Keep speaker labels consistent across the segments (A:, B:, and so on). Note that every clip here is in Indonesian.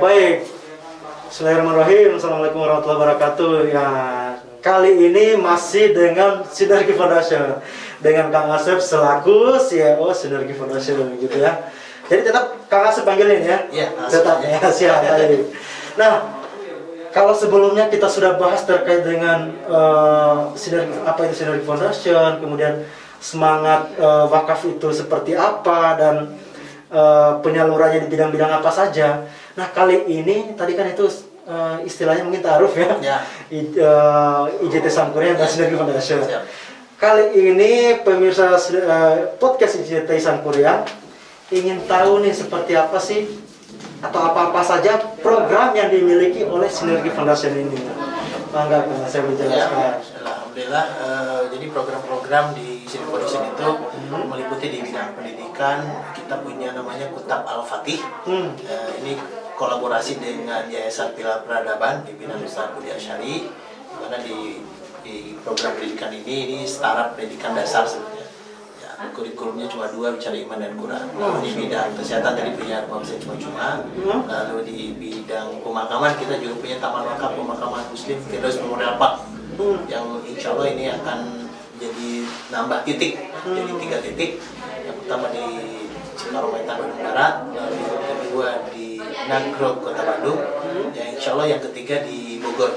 A: baik. Bismillahirrahmanirrahim. Assalamualaikum warahmatullahi wabarakatuh. Ya, kali ini masih dengan Sinergi Foundation dengan Kang Asep selaku CEO Sinergi Foundation gitu ya. Jadi tetap Kang Asep panggilin ya.
B: Iya,
A: tetap ya, siap tadi. Nah, kalau sebelumnya kita sudah bahas terkait dengan apa itu Sinergi Foundation, kemudian semangat wakaf itu seperti apa dan penyalurannya di bidang-bidang apa saja. Nah, kali ini tadi kan itu istilahnya mungkin taaruf ya. IJT Sangkuriang dan Sinergi Foundation. Kali ini pemirsa podcast IJT Sangkuriang ingin tahu nih seperti apa sih atau apa-apa saja program yang dimiliki oleh Sinergi Foundation ini. Bangga Kang saya menjelaskan.
B: Alhamdulillah, jadi program-program di Sinergi Foundation itu meliputi di bidang pendidikan. Kita punya namanya Kutab Al-Fatih. Ini kolaborasi dengan Yayasan Pilar Peradaban di bidang Ustaz Budi Asyari, di mana di program pendidikan ini startup pendidikan dasar sebenarnya. Ya, kurikulumnya cuma 2, bicara iman dan Quran. Lalu di bidang kesehatan tadi punya rumah pesantren cuma-cuma. Lalu di bidang pemakaman kita juga punya Taman Wakaf Pemakaman Muslim Firdaus Memorial Park, yang insya Allah ini akan jadi nambah titik, jadi 3 titik. Yang pertama di Cikarang Bandung Barat, lalu yang kedua di Nagrog Kota Bandung, yang insya Allah yang ketiga di Bogor.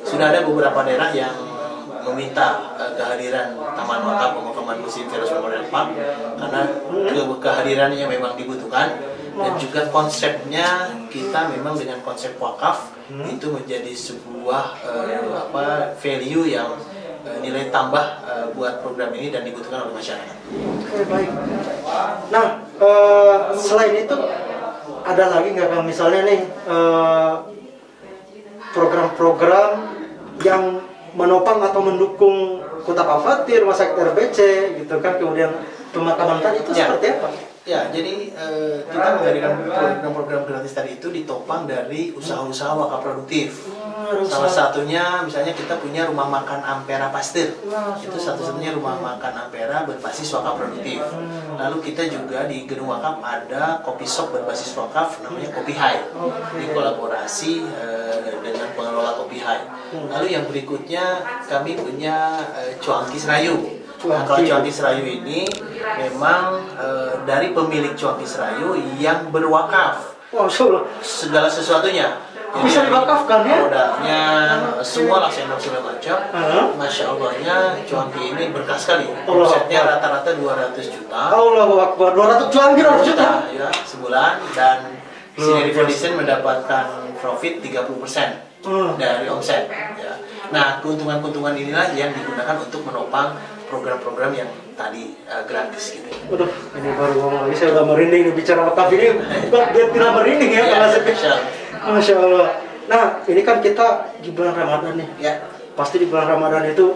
B: Sudah ada beberapa daerah yang meminta kehadiran Taman Wakaf Pemakaman Muslim Firdaus Memorial Park karena kehadirannya memang dibutuhkan, dan juga konsepnya kita memang dengan konsep wakaf itu menjadi sebuah value yang nilai tambah buat program ini dan dibutuhkan oleh masyarakat.
A: Oke, baik. Nah, selain itu ada lagi nggak Kang misalnya nih program-program yang menopang atau mendukung Kutab Al-Fatih, Rumah Sakit RBC gitu kan, kemudian pemakaman tadi itu seperti apa?
B: Ya, jadi kita menghadirkan program-program gratis tadi itu ditopang dari usaha-usaha wakaf produktif. Salah satunya misalnya kita punya rumah makan Ampera Pasteur. Itu satu-satunya rumah makan Ampera berbasis wakaf produktif. Lalu kita juga di gedung wakaf ada kopi shop berbasis wakaf namanya Kopi Hai. Di kolaborasi dengan pengelola Kopi Hai. Lalu yang berikutnya kami punya Cuangki Serayu. Nah, kalau Cuangki Serayu ini memang dari pemilik Cuangki Serayu yang berwakaf. Segala sesuatunya. Jadi,
A: bisa diwakafkan ya?
B: Modalnya, semua lah sendok segala macam. Masya Allahnya Cuangki ini berkah sekali. Omsetnya rata-rata 200 juta.
A: Allahu Akbar, 200 Cuangki 200 juta
B: ya, sebulan, dan Sinergi Foundation mendapatkan profit 30% dari omset. Ya. Nah, keuntungan-keuntungan inilah yang digunakan untuk menopang program-program yang tadi gratis gitu.
A: Waduh, ini baru ngomong lagi saya udah merinding nih bicara wakaf ini. Bukan biar tidak merinding ya, Masya Allah. Nah, ini kan kita di bulan Ramadan nih.
B: Ya.
A: Pasti di bulan Ramadan itu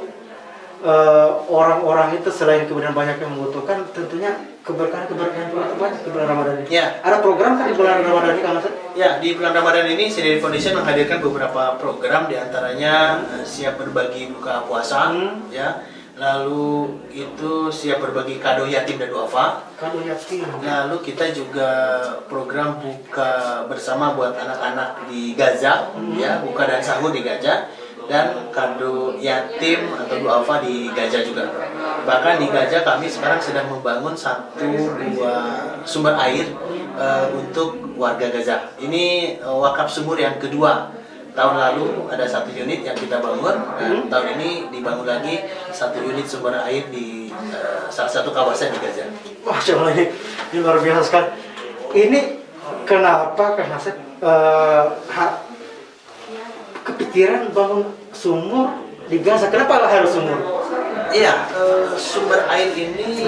A: orang-orang itu selain kemudian banyak yang membutuhkan, tentunya keberkahan-keberkahan itu banyak di bulan Ramadan ini.
B: Ya.
A: Ada program kan di bulan Ramadan ini, Kang Asep?
B: Ya, di bulan Ramadan ini Sinergi Foundation menghadirkan beberapa program, diantaranya siap berbagi buka puasa, ya. Lalu itu siap berbagi kado yatim dan duafa.
A: Kado yatim.
B: Lalu kita juga program buka bersama buat anak-anak di Gaza, ya, buka dan sahur di Gaza, dan kado yatim atau duafa di Gaza juga. Bahkan di Gaza kami sekarang sedang membangun 1-2 sumber air untuk warga Gaza. Ini wakaf sumur yang kedua. Tahun lalu ada 1 unit yang kita bangun, dan tahun ini dibangun lagi 1 unit sumber air di salah satu kawasan di Gaza.
A: Masya Allah, ini luar biasa sekali. Ini kenapa Kang Asep kepikiran bangun sumur di Gaza? Kenapa harus sumur?
B: Iya, sumber air ini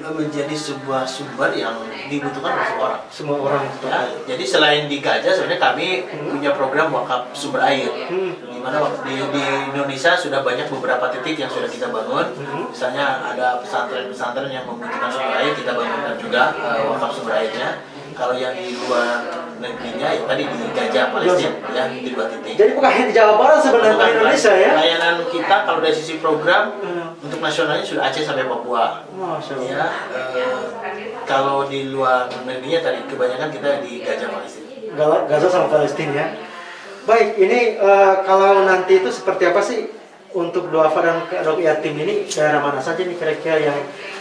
B: menjadi sebuah sumber yang dibutuhkan oleh semua orang. Ya, jadi selain di Gaza, sebenarnya kami punya program wakaf sumber air. Di mana di Indonesia sudah banyak beberapa titik yang sudah kita bangun. Misalnya ada pesantren-pesantren yang membutuhkan sumber air, kita bangunkan juga wakaf sumber airnya. Kalau yang di luar negerinya, ya tadi di Gaza, Palestina, ya di 2 titik.
A: Jadi bukan hanya di Jawa Barat sebenarnya, di Indonesia ya?
B: Layanan kita kalau dari sisi program untuk nasionalnya sudah Aceh sampai Papua. Ya, kalau di luar negerinya tadi kebanyakan kita di Gaza, Palestina.
A: Gaza sama Palestina ya. Baik, ini kalau nanti itu seperti apa sih untuk duafa dan dok yatim ini, daerah mana saja nih kira-kira yang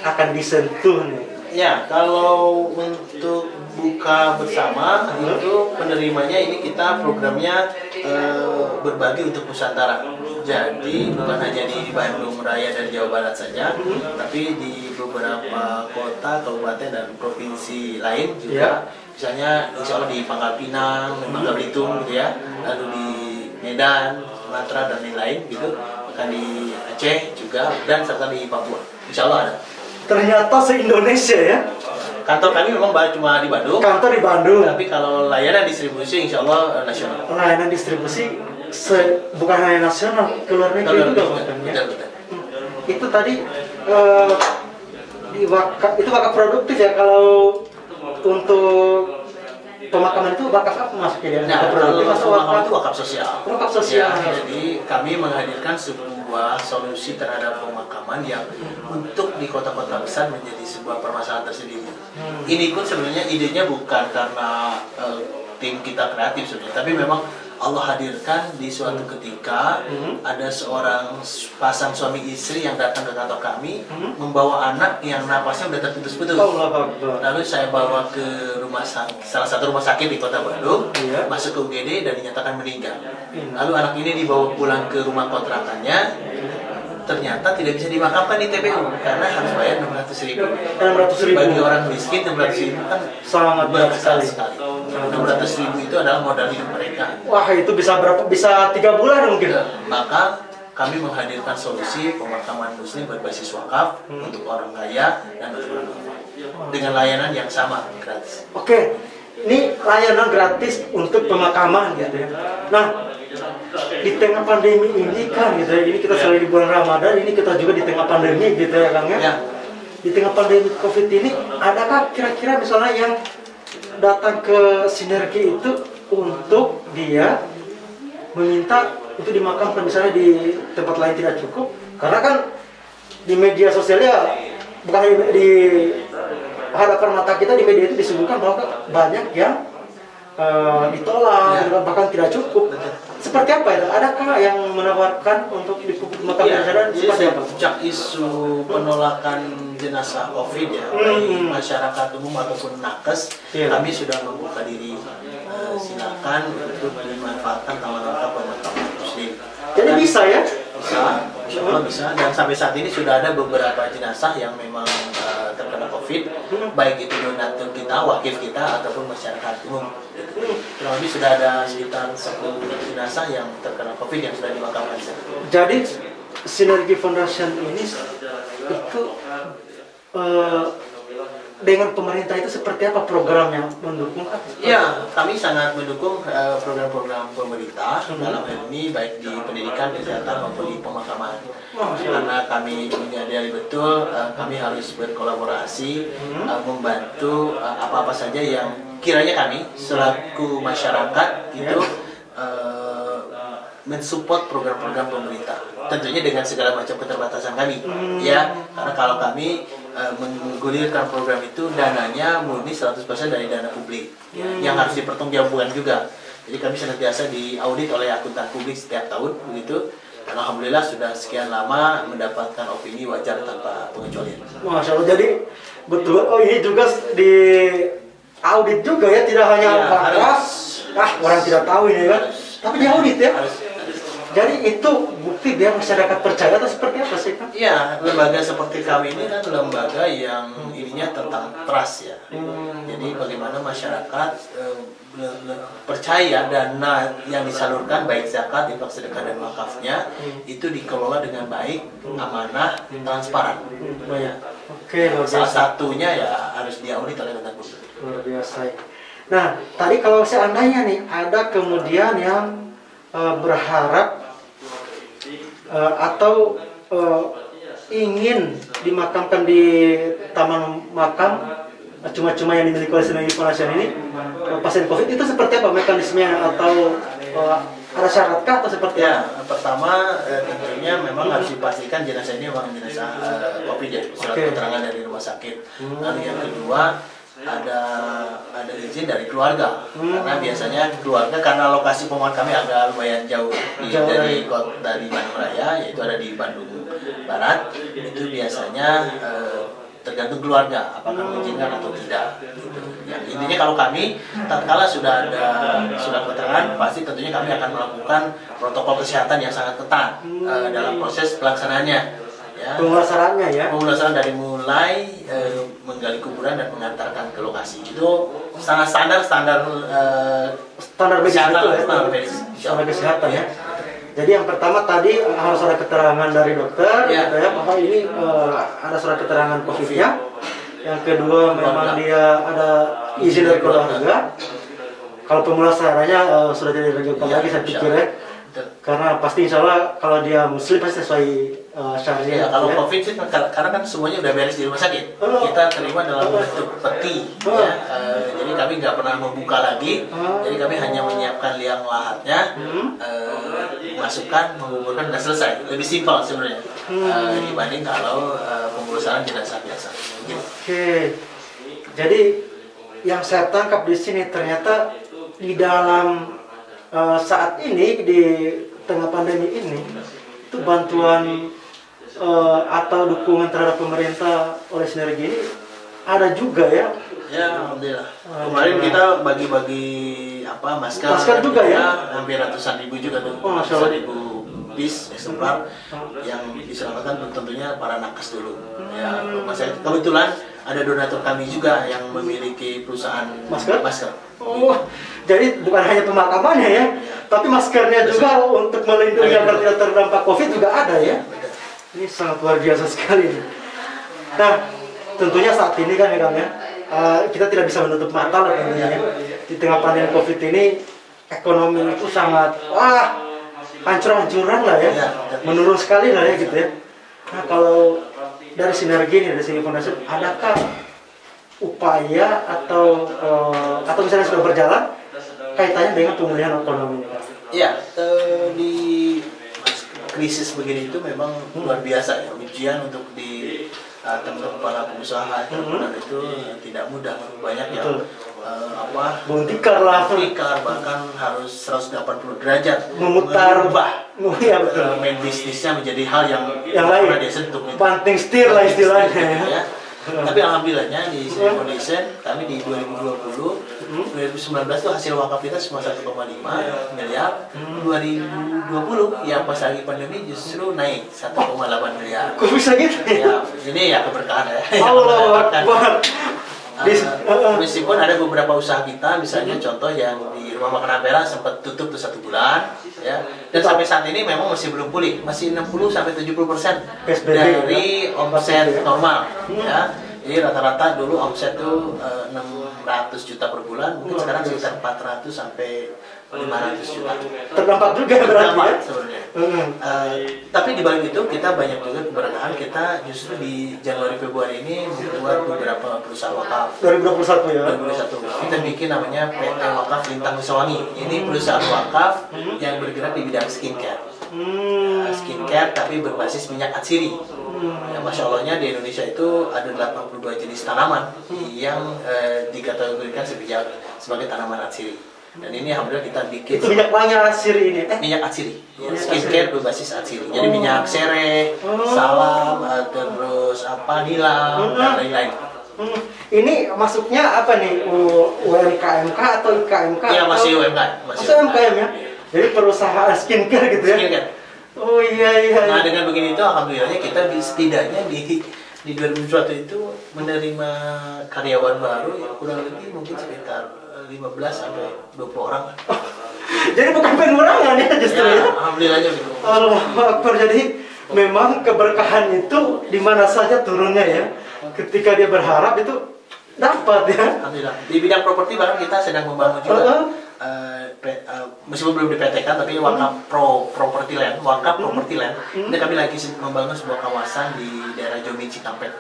A: akan disentuh nih?
B: Ya, kalau untuk buka bersama itu penerimanya ini kita programnya berbagi untuk Nusantara. Jadi bukan hanya di Bandung Raya dan Jawa Barat saja, tapi di beberapa kota, kabupaten dan provinsi lain juga. Misalnya insya Allah di Pangkal Pinang, Bangka Belitung gitu ya, lalu di Medan, Sumatera dan lain-lain gitu, bahkan di Aceh juga, dan serta di Papua. Insya Allah ada.
A: Ternyata se-Indonesia ya.
B: Kantor kami memang cuma di Bandung.
A: Kantor di Bandung.
B: Tapi kalau layanan distribusi insya Allah nasional.
A: Layanan distribusi bukan hanya nasional, ke luar negeri juga bahkan ya. Itu tadi itu wakaf produktif ya. Kalau untuk pemakaman itu wakaf apa masuknya?
B: Nah, kalau pemakaman itu wakaf sosial.
A: Wakaf sosial.
B: Ya, jadi kami menghadirkan sebuah solusi terhadap pemakaman yang untuk di kota-kota besar menjadi sebuah permasalahan tersendiri. Ini pun sebenarnya idenya bukan karena tim kita kreatif sebenarnya, tapi memang Allah hadirkan di suatu ketika ada seorang pasang suami istri yang datang ke kantor kami membawa anak yang napasnya udah terputus-putus. Lalu saya bawa ke salah satu rumah sakit di kota Bandung, masuk ke UGD dan dinyatakan meninggal. Lalu anak ini dibawa pulang ke rumah kontrakannya, ternyata tidak bisa dimakamkan di TPU karena harus bayar 600.000.
A: 600.000
B: Bagi orang miskin 600.000 kan
A: sangat
B: berat
A: sekali.
B: 600.000 itu adalah modal hidup mereka.
A: Wah, itu bisa berapa? Bisa 3 bulan mungkin.
B: Maka kami menghadirkan solusi pemakaman muslim berbasis wakaf untuk orang kaya dan untuk orang kafir dengan layanan yang sama, gratis.
A: Oke, ini layanan gratis untuk pemakaman gitu ya. Nah, di tengah pandemi ini kan gitu ya, ini kita selalu di bulan Ramadan, ini kita juga di tengah pandemi gitu ya Kang ya. Di tengah pandemi COVID ini, adakah kira-kira misalnya yang datang ke Sinergi itu untuk dia meminta untuk dimakamkan misalnya di tempat lain tidak cukup, karena kan di media sosialnya bukan di hadapan mata kita, di media itu disebutkan bahwa banyak yang ditolak, bahkan tidak cukup. Seperti apa itu? Adakah yang menawarkan untuk dimakamkan jenazah? Seperti apa?
B: Sejak isu penolakan jenazah COVID ya, baik masyarakat umum ataupun nakes, kami sudah membuka diri. Silakan untuk dimanfaatkan taman wakaf pemakaman muslim.
A: Jadi bisa ya?
B: Bisa, insya Allah bisa. Dan sampai saat ini sudah ada beberapa jenazah yang memang terkena COVID, baik itu donatur kita, wakil kita, ataupun masyarakat umum. Kurang lebih sudah ada sekitar 10 jenazah yang terkena COVID yang sudah dimakamkan.
A: Jadi Sinergi Foundation ini itu dengan pemerintah itu seperti apa programnya, mendukung?
B: Ya, kami sangat mendukung program-program pemerintah dalam hal ini baik di pendidikan, kesehatan maupun di pemakaman. Karena kami menyadari betul kami harus berkolaborasi membantu apa-apa saja yang kiranya kami selaku masyarakat itu mensupport program-program pemerintah. Tentunya dengan segala macam keterbatasan kami, ya. Karena kalau kami menggulirkan program itu dananya murni 100% dari dana publik yang harus dipertanggungjawabkan juga. Jadi kami senantiasa diaudit oleh akuntan publik setiap tahun begitu. Dan alhamdulillah sudah sekian lama mendapatkan opini wajar tanpa pengecualian.
A: Masya Allah, jadi betul. Oh, ini juga di audit juga ya, tidak hanya orang tidak tahu ini kan, tapi di audit ya. Jadi itu bukti biar masyarakat percaya atau seperti apa sih Kang?
B: Iya, lembaga seperti kami ini kan lembaga yang ininya tentang trust ya. Jadi bagaimana masyarakat percaya dana yang disalurkan baik zakat, infak, sedekah dan wakafnya itu dikelola dengan baik, amanah, transparan.
A: Oke,
B: salah satunya ya harus diaudit oleh akuntan publik.
A: Luar biasa. Nah, tadi kalau seandainya nih ada kemudian yang berharap atau ingin dimakamkan di taman makam cuma-cuma yang dimiliki oleh Sinergi Foundation ini, pasien COVID itu seperti apa mekanismenya, atau ada syaratkah atau seperti
B: ya? Pertama tentunya memang harus dipastikan jenazah ini memang jenazah COVID ya, surat keterangan dari rumah sakit. Lalu yang kedua ada izin dari keluarga. Karena biasanya keluarga, karena lokasi pemohon kami agak lumayan jauh dari Bandung Raya, yaitu ada di Bandung Barat, itu biasanya tergantung keluarga apakah mengizinkan atau tidak. Gitu. Yang intinya kalau kami tatkala sudah ada surat keterangan, pasti tentunya kami akan melakukan protokol kesehatan yang sangat ketat dalam proses pelaksanaannya. Ya,
A: Pemulasarannya ya.
B: pemulasaran dari mulai menggali kuburan dan mengantarkan ke lokasi itu sangat standar
A: Medis
B: kesehatan,
A: itu ya.
B: standar medis.
A: Standar kesehatan ya. Jadi yang pertama tadi harus ada keterangan dari dokter,
B: Ya.
A: gitu ya, bahwa ini ada surat keterangan COVID-nya. Yang kedua memang dia ada izin dari keluarga. Kalau pemulasarannya sudah tidak diragukan lagi saya pikir ya. Karena pasti insya Allah kalau dia muslim pasti sesuai syariat.
B: Ya, kalau
A: ya.
B: COVID sih karena kan semuanya udah beres di rumah sakit, kita terima dalam bentuk peti. Ya. Jadi kami nggak pernah membuka lagi. Jadi kami hanya menyiapkan liang lahatnya, masukkan, menguburkan dan selesai. Lebih simpel sebenarnya dibanding kalau pemulasaran jenazah biasa. Gitu.
A: Oke. Jadi yang saya tangkap di sini ternyata di dalam saat ini di tengah pandemi ini itu bantuan atau dukungan terhadap pemerintah oleh Sinergi ini ada juga ya.
B: Ya, alhamdulillah. Kemarin kita bagi-bagi masker.
A: Masker juga ya?
B: Hampir ratusan ribu juga tuh.
A: Oh, Masya Allah.
B: Ratusan ribu bis eksemplar yang diselamatkan tentunya para nakes dulu. Ya, kebetulan ada donatur kami juga yang memiliki perusahaan masker.
A: Oh, jadi bukan hanya pemakamannya ya, tapi maskernya juga untuk melindungi agar tidak terdampak COVID juga ada ya. Ini sangat luar biasa sekali. Nah, tentunya saat ini kan ya Kang ya, kita tidak bisa menutup mata lah tentunya ya. Di tengah pandemi COVID ini, ekonomi itu sangat hancur-hancuran lah ya, menurun sekali lah ya gitu ya. Nah, kalau dari Sinergi ini, dari Sinergi Foundation, adakah upaya atau misalnya sudah berjalan kaitannya dengan pemulihan ekonomi?
B: Iya, di krisis begini itu memang luar biasa ya, ujian untuk di teman-teman para pengusaha itu tidak mudah, banyak yang
A: Buntikar lah,
B: bahkan harus 180 derajat
A: mengubah
B: main bisnisnya menjadi hal yang
A: lain,
B: pernah dia sentuh,
A: banting setir lah istilahnya
B: ya. Tapi alhamdulillahnya di Sinergi Foundation kami di 2020 2019 tuh hasil wakaf kita cuma 1,5 miliar. 2020 yang pas lagi pandemi justru naik 1,8 miliar.
A: Kok bisa gitu
B: ya? Ini ya keberkahan ya.
A: Allah Akbar.
B: Meskipun ada beberapa usaha kita, misalnya contoh yang di Rumah Makan Ampera sempat tutup tuh 1 bulan, ya. Dan sampai saat ini memang masih belum pulih, masih 60-70% dari omset normal, ya. Jadi rata-rata dulu omset tuh 600 juta per bulan, mungkin sekarang sekitar 400 sampai 500 juta.
A: Terdampak juga berarti ya?
B: Sebenarnya. Tapi di balik itu kita banyak juga keberkahan, kita justru di Januari Februari ini membuat beberapa perusahaan wakaf.
A: 2021 ya?
B: 2021. Kita bikin namanya PT Wakaf Lintang Wiswangi. Ini perusahaan wakaf yang bergerak di bidang skincare. Skincare tapi berbasis minyak atsiri. Ya, Masya Allahnya di Indonesia itu ada 82 jenis tanaman yang dikategorikan sebagai tanaman atsiri. Dan ini alhamdulillah kita bikin.
A: Itu minyak wangi atsiri ini?
B: Minyak atsiri. Ya, skincare berbasis atsiri. Jadi minyak sereh, salam, terus nilam, dan lain-lain.
A: Ini masuknya apa nih? UMKMK atau IKMK?
B: Iya, masih UMKM.
A: Masih UMKM ya? Jadi perusahaan skincare gitu ya?
B: Skincare.
A: Oh iya.
B: Nah dengan begini itu alhamdulillahnya kita setidaknya di 2021 itu menerima karyawan baru ya kurang lebih mungkin sekitar 15 sampai 20 orang.
A: Jadi bukan pengurangan ya justru ya?
B: Alhamdulillahnya gitu.
A: Allahu Akbar. Jadi memang keberkahan itu di mana saja turunnya ya. Ketika dia berharap itu dapat ya.
B: Alhamdulillah. Di bidang properti bahkan kita sedang membangun juga. Meskipun belum di PT kan, tapi wakaf property land, ini kami lagi membangun sebuah kawasan di daerah Jomin Cikampek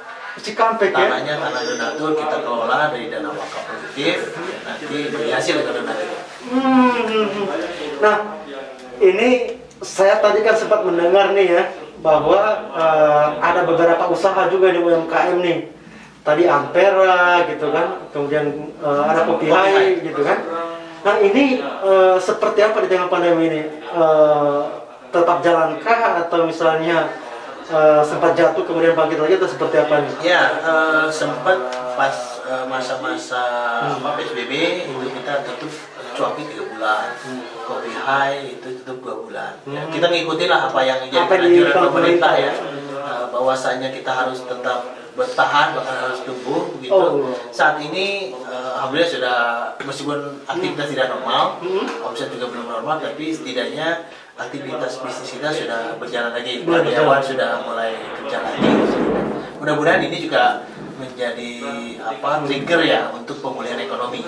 A: ya?
B: Tanah donatur kita kelola dari dana wakaf produktif, nanti berhasil dengan donatur.
A: Nah, ini saya tadi kan sempat mendengar nih ya bahwa ada beberapa usaha juga di UMKM nih, tadi Ampera gitu kan, kemudian ada Kopi Hai gitu kan. Nah ini seperti apa di tengah pandemi ini? Tetap jalankah atau misalnya sempat jatuh kemudian bangkit lagi atau seperti apa nih?
B: Ya, sempat pas masa-masa PSBB itu kita tutup Cuanki 3 bulan, Kopi Hai itu tutup 2 bulan. Ya, kita ngikutin lah apa yang jadi anjuran pemerintah ya, bahwasanya kita harus tetap bertahan bahkan harus tumbuh begitu. Saat ini alhamdulillah sudah, meskipun aktivitas tidak normal, omset juga belum normal, tapi setidaknya aktivitas bisnis kita sudah berjalan lagi, karyawan sudah mulai kerja lagi. Mudah-mudahan ini juga menjadi trigger ya untuk pemulihan ekonomi.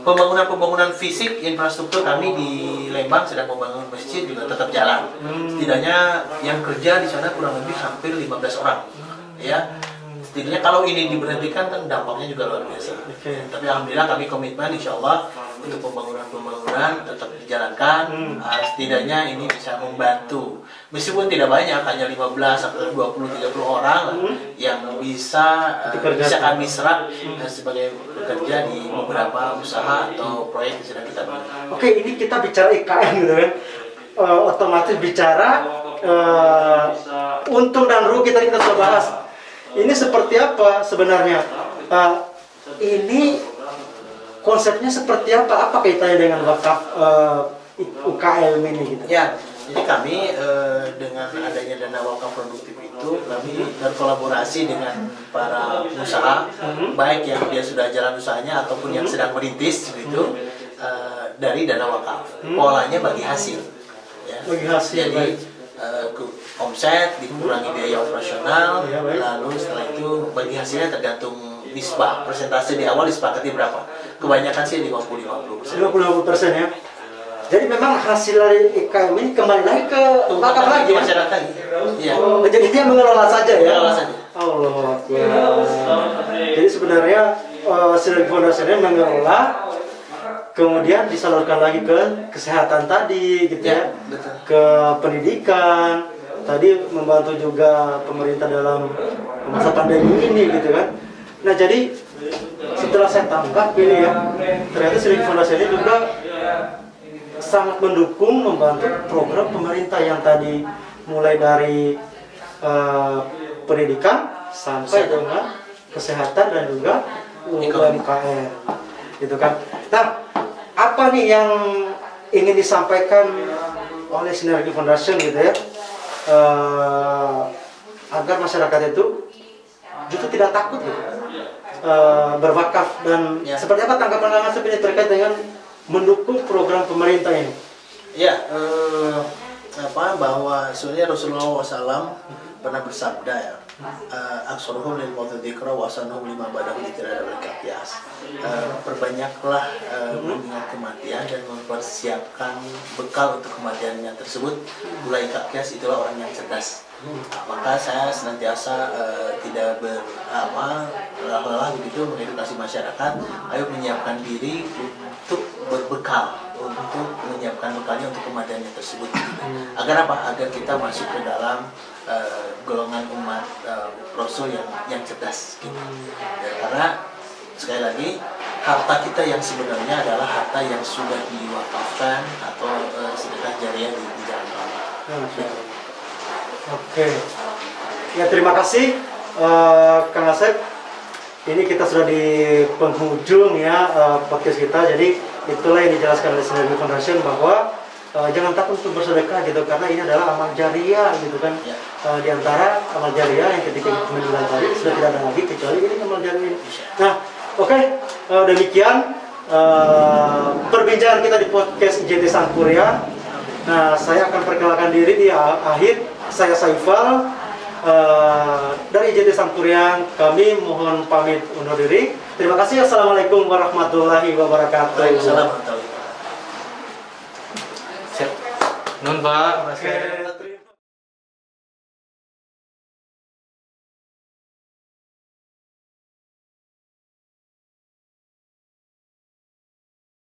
B: Pembangunan fisik infrastruktur kami di Lembang sedang membangun masjid juga tetap jalan. Setidaknya yang kerja di sana kurang lebih hampir 15 orang. Ya. Setidaknya kalau ini diberhentikan kan dampaknya juga luar biasa. Tapi alhamdulillah kami komitmen insya Allah untuk pembangunan tetap dijalankan. Setidaknya ini bisa membantu. Meskipun tidak banyak, hanya 15 sampai 20-30 orang yang bisa kami serap sebagai pekerja di beberapa usaha atau proyek yang sedang kita bangun.
A: Oke, ini kita bicara IKN gitu kan. Otomatis bicara untung dan rugi tadi kita sudah bahas. Ini seperti apa sebenarnya? Ini konsepnya seperti apa? Apa kaitannya dengan wakaf UKM ini gitu?
B: Ya, jadi kami dengan adanya dana wakaf produktif itu kami berkolaborasi dengan para usaha, baik yang dia sudah jalan usahanya ataupun yang sedang merintis gitu, dari dana wakaf. Polanya bagi hasil. Ya.
A: Bagi hasil.
B: Jadi omset dikurangi biaya operasional, lalu setelah itu bagi hasilnya tergantung nisbah, persentase di awal disepakati berapa. Kebanyakan sih 50-50%.
A: 50% ya. Jadi memang hasil dari IKM ini kembali lagi ke wakaf lagi
B: masyarakat. Iya.
A: Jadi dia mengelola saja ya.
B: Mengelola saja.
A: Allah. Jadi sebenarnya Sinergi Foundation ini mengelola, kemudian disalurkan lagi ke kesehatan tadi gitu ya,
B: betul.
A: Ke pendidikan tadi, membantu juga pemerintah dalam masa pandemi ini gitu kan. Nah jadi setelah saya tangkap ini ya, ternyata Sinergi Foundation ini juga sangat mendukung, membantu program pemerintah yang tadi mulai dari pendidikan sampai dengan kesehatan dan juga UMKM gitu kan. Nah, apa nih yang ingin disampaikan oleh Sinergi Foundation gitu ya, agar masyarakat itu justru tidak takut gitu, berwakaf, dan seperti apa tanggapan Mas ini terkait dengan mendukung program pemerintah ini?
B: Ya, bahwa sebenarnya Rasulullah SAW pernah bersabda ya, aksaruhum lil mauti dzikra wa sanuhum lima ba'dahu tidak ada berkapias. Perbanyaklah mengingat kematian dan mempersiapkan bekal untuk kematiannya tersebut. Mulai kapias itulah orang yang cerdas. Maka saya senantiasa tidak lelah begitu mengedukasi masyarakat, ayo menyiapkan diri untuk berbekal, untuk menyiapkan bekalnya untuk kematiannya tersebut. Agar apa? Agar kita masuk ke dalam golongan umat Rasul yang cerdas. Gitu. Ya, karena sekali lagi harta kita yang sebenarnya adalah harta yang sudah diwakafkan atau sedekah jariah di jalan Allah.
A: Oke, ya terima kasih Kang Asep. Ini kita sudah di penghujung ya podcast kita. Jadi itulah yang dijelaskan oleh Sinergi Foundation, bahwa jangan takut untuk bersedekah gitu, karena ini adalah amal jariah gitu kan. Di antara amal jariah yang ketika kita meninggal tadi sudah tidak ada lagi kecuali ini amal jariah. Nah, oke, demikian perbincangan kita di podcast IJT Sangkuriang. Nah, saya akan perkenalkan diri di akhir. Saya Saifal dari IJT Sangkuriang. Kami mohon pamit undur diri. Terima kasih. Assalamualaikum warahmatullahi wabarakatuh.
B: Waalaikumsalam warahmatullahi wabarakatuh.
C: Nun Pak.